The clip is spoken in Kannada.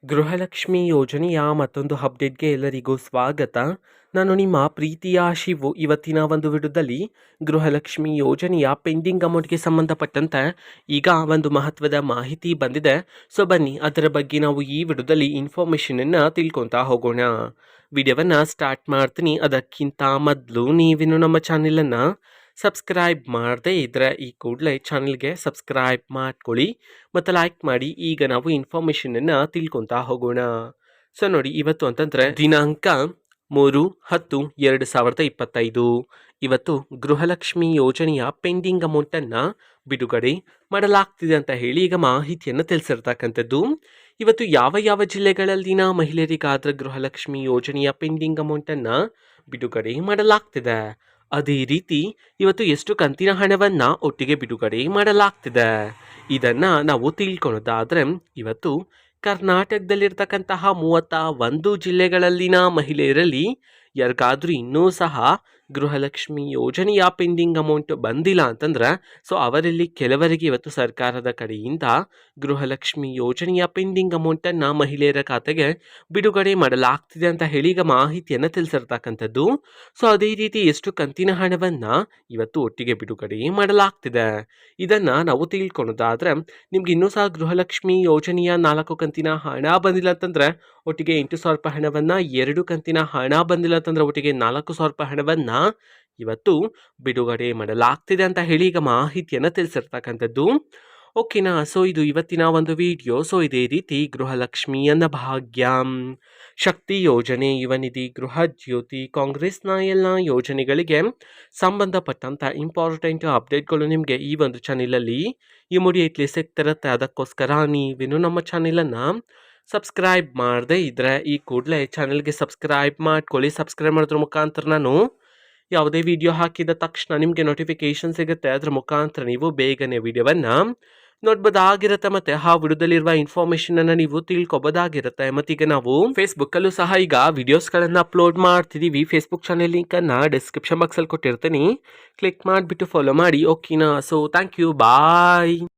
ಗೃಹಲಕ್ಷ್ಮಿ ಯೋಜನೆಯ ಮತ್ತೊಂದು ಅಪ್ಡೇಟ್ಗೆ ಎಲ್ಲರಿಗೂ ಸ್ವಾಗತ. ನಾನು ನಿಮ್ಮ ಪ್ರೀತಿಯ ಶಿವು. ಇವತ್ತಿನ ಒಂದು ವಿಡಿಯೋದಲ್ಲಿ ಗೃಹಲಕ್ಷ್ಮಿ ಯೋಜನೆಯ ಪೆಂಡಿಂಗ್ ಅಮೌಂಟ್ಗೆ ಸಂಬಂಧಪಟ್ಟಂತೆ ಈಗ ಒಂದು ಮಹತ್ವದ ಮಾಹಿತಿ ಬಂದಿದೆ. ಸೊ ಬನ್ನಿ ಅದರ ಬಗ್ಗೆ ನಾವು ಈ ವಿಡಿಯೋದಲ್ಲಿ ಇನ್ಫಾರ್ಮೇಷನನ್ನು ತಿಳ್ಕೊತಾ ಹೋಗೋಣ. ವಿಡಿಯೋವನ್ನು ಸ್ಟಾರ್ಟ್ ಮಾಡ್ತೀನಿ. ಅದಕ್ಕಿಂತ ಮೊದಲು ನೀವಿನ್ನು ನಮ್ಮ ಚಾನೆಲನ್ನು ಸಬ್ಸ್ಕ್ರೈಬ್ ಮಾಡದೇ ಇದ್ದರೆ ಈ ಕೂಡಲೇ ಚಾನಲ್ಗೆ ಸಬ್ಸ್ಕ್ರೈಬ್ ಮಾಡ್ಕೊಳ್ಳಿ ಮತ್ತು ಲೈಕ್ ಮಾಡಿ. ಈಗ ನಾವು ಇನ್ಫಾರ್ಮೇಷನನ್ನು ತಿಳ್ಕೊತಾ ಹೋಗೋಣ. ಸೊ ನೋಡಿ, ಇವತ್ತು ಅಂತಂದರೆ ದಿನಾಂಕ 3/10/2025 ಇವತ್ತು ಗೃಹಲಕ್ಷ್ಮಿ ಯೋಜನೆಯ ಪೆಂಡಿಂಗ್ ಅಮೌಂಟನ್ನು ಬಿಡುಗಡೆ ಮಾಡಲಾಗ್ತಿದೆ ಅಂತ ಹೇಳಿ ಈಗ ಮಾಹಿತಿಯನ್ನು ತಿಳಿಸಿರ್ತಕ್ಕಂಥದ್ದು. ಇವತ್ತು ಯಾವ ಯಾವ ಜಿಲ್ಲೆಗಳಲ್ಲಿನ ಮಹಿಳೆಯರಿಗಾದ ಗೃಹಲಕ್ಷ್ಮಿ ಯೋಜನೆಯ ಪೆಂಡಿಂಗ್ ಅಮೌಂಟನ್ನು ಬಿಡುಗಡೆ ಮಾಡಲಾಗ್ತಿದೆ, ಅದೇ ರೀತಿ ಇವತ್ತು ಎಷ್ಟು ಕಂತಿನ ಹಣವನ್ನು ಒಟ್ಟಿಗೆ ಬಿಡುಗಡೆ ಮಾಡಲಾಗ್ತಿದೆ ಇದನ್ನು ನಾವು ತಿಳ್ಕೊಳ್ಳೋದಾದರೆ, ಇವತ್ತು ಕರ್ನಾಟಕದಲ್ಲಿರ್ತಕ್ಕಂತಹ 31 ಜಿಲ್ಲೆಗಳಲ್ಲಿನ ಮಹಿಳೆಯರಲ್ಲಿ ಯಾರಿಗಾದ್ರೂ ಇನ್ನೂ ಸಹ ಗೃಹಲಕ್ಷ್ಮಿ ಯೋಜನೆಯ ಪೆಂಡಿಂಗ್ ಅಮೌಂಟ್ ಬಂದಿಲ್ಲ ಅಂತಂದ್ರೆ, ಸೊ ಅವರಲ್ಲಿ ಕೆಲವರಿಗೆ ಇವತ್ತು ಸರ್ಕಾರದ ಕಡೆಯಿಂದ ಗೃಹಲಕ್ಷ್ಮಿ ಯೋಜನೆಯ ಪೆಂಡಿಂಗ್ ಅಮೌಂಟನ್ನು ಮಹಿಳೆಯರ ಖಾತೆಗೆ ಬಿಡುಗಡೆ ಮಾಡಲಾಗ್ತಿದೆ ಅಂತ ಹೇಳಿ ಈಗ ಮಾಹಿತಿಯನ್ನು ತಿಳಿಸಿರ್ತಕ್ಕಂಥದ್ದು. ಸೊ ಅದೇ ರೀತಿ ಎಷ್ಟು ಕಂತಿನ ಹಣವನ್ನು ಇವತ್ತು ಒಟ್ಟಿಗೆ ಬಿಡುಗಡೆ ಮಾಡಲಾಗ್ತಿದೆ ಇದನ್ನು ನಾವು ತಿಳ್ಕೊಳ್ಳೋದಾದ್ರೆ, ನಿಮ್ಗೆ ಇನ್ನೂ ಸಹ ಗೃಹಲಕ್ಷ್ಮಿ ಯೋಜನೆಯ 4 ಕಂತಿನ ಹಣ ಬಂದಿಲ್ಲ ಅಂತಂದ್ರೆ ಒಟ್ಟಿಗೆ 8,000 ರೂಪಾಯಿ ಹಣವನ್ನು, 2 ಕಂತಿನ ಹಣ ಬಂದಿಲ್ಲ ಅಂತಂದ್ರೆ ಒಟ್ಟಿಗೆ 4,000 ರೂಪಾಯಿ ಹಣವನ್ನು ಇವತ್ತು ಬಿಡುಗಡೆ ಮಾಡಲಾಗ್ತಿದೆ ಅಂತ ಹೇಳಿ ಈಗ ಮಾಹಿತಿಯನ್ನು ತಿಳಿಸಿರ್ತಕ್ಕಂಥದ್ದು. ಓಕೆನಾ. ಸೊ ಇದು ಇವತ್ತಿನ ಒಂದು ವಿಡಿಯೋ. ಸೊ ಇದೇ ರೀತಿ ಗೃಹಲಕ್ಷ್ಮಿ ಅನ್ನಭಾಗ್ಯ, ಶಕ್ತಿ ಯೋಜನೆ, ಯುವ ನಿಧಿ, ಗೃಹ ಜ್ಯೋತಿ, ಕಾಂಗ್ರೆಸ್ನ ಎಲ್ಲ ಯೋಜನೆಗಳಿಗೆ ಸಂಬಂಧಪಟ್ಟಂಥ ಇಂಪಾರ್ಟೆಂಟ್ ಅಪ್ಡೇಟ್ಗಳು ನಿಮಗೆ ಈ ಒಂದು ಚಾನೆಲಲ್ಲಿ ಇಮಿಡಿಯೇಟ್ಲಿ ಸಿಗ್ತಿರುತ್ತೆ. ಅದಕ್ಕೋಸ್ಕರ ನೀವೇನು ನಮ್ಮ ಚಾನೆಲನ್ನು ಸಬ್ಸ್ಕ್ರೈಬ್ ಮಾಡದೇ ಇದ್ದರೆ ಈ ಕೂಡಲೇ ಚಾನಲ್ಗೆ ಸಬ್ಸ್ಕ್ರೈಬ್ ಮಾಡ್ಕೊಳ್ಳಿ. ಸಬ್ಸ್ಕ್ರೈಬ್ ಮಾಡೋದ್ರ ಮುಖಾಂತರ ನಾನು ಯಾವುದೇ ವಿಡಿಯೋ ಹಾಕಿದ ತಕ್ಷಣ ನಿಮಗೆ ನೋಟಿಫಿಕೇಶನ್ ಸಿಗುತ್ತೆ. ಅದರ ಮುಖಾಂತರ ನೀವು ಬೇಗನೆ ವಿಡಿಯೋವನ್ನು ನೋಡ್ಬೋದಾಗಿರುತ್ತೆ ಮತ್ತು ಆ ವಿಡಿಯೋದಲ್ಲಿರುವ ಇನ್ಫಾರ್ಮೇಷನನ್ನು ನೀವು ತಿಳ್ಕೊಬೋದಾಗಿರುತ್ತೆ. ಮತ್ತೀಗ ನಾವು ಫೇಸ್ಬುಕ್ಕಲ್ಲೂ ಸಹ ಈಗ ವಿಡಿಯೋಸ್ಗಳನ್ನು ಅಪ್ಲೋಡ್ ಮಾಡ್ತಿದ್ದೀವಿ. ಫೇಸ್ಬುಕ್ ಚಾನೆಲ್ ಲಿಂಕನ್ನು ಡಿಸ್ಕ್ರಿಪ್ಷನ್ ಬಾಕ್ಸಲ್ಲಿ ಕೊಟ್ಟಿರ್ತೀನಿ, ಕ್ಲಿಕ್ ಮಾಡಿಬಿಟ್ಟು ಫಾಲೋ ಮಾಡಿ. ಓಕೆನಾ. So thank you, bye.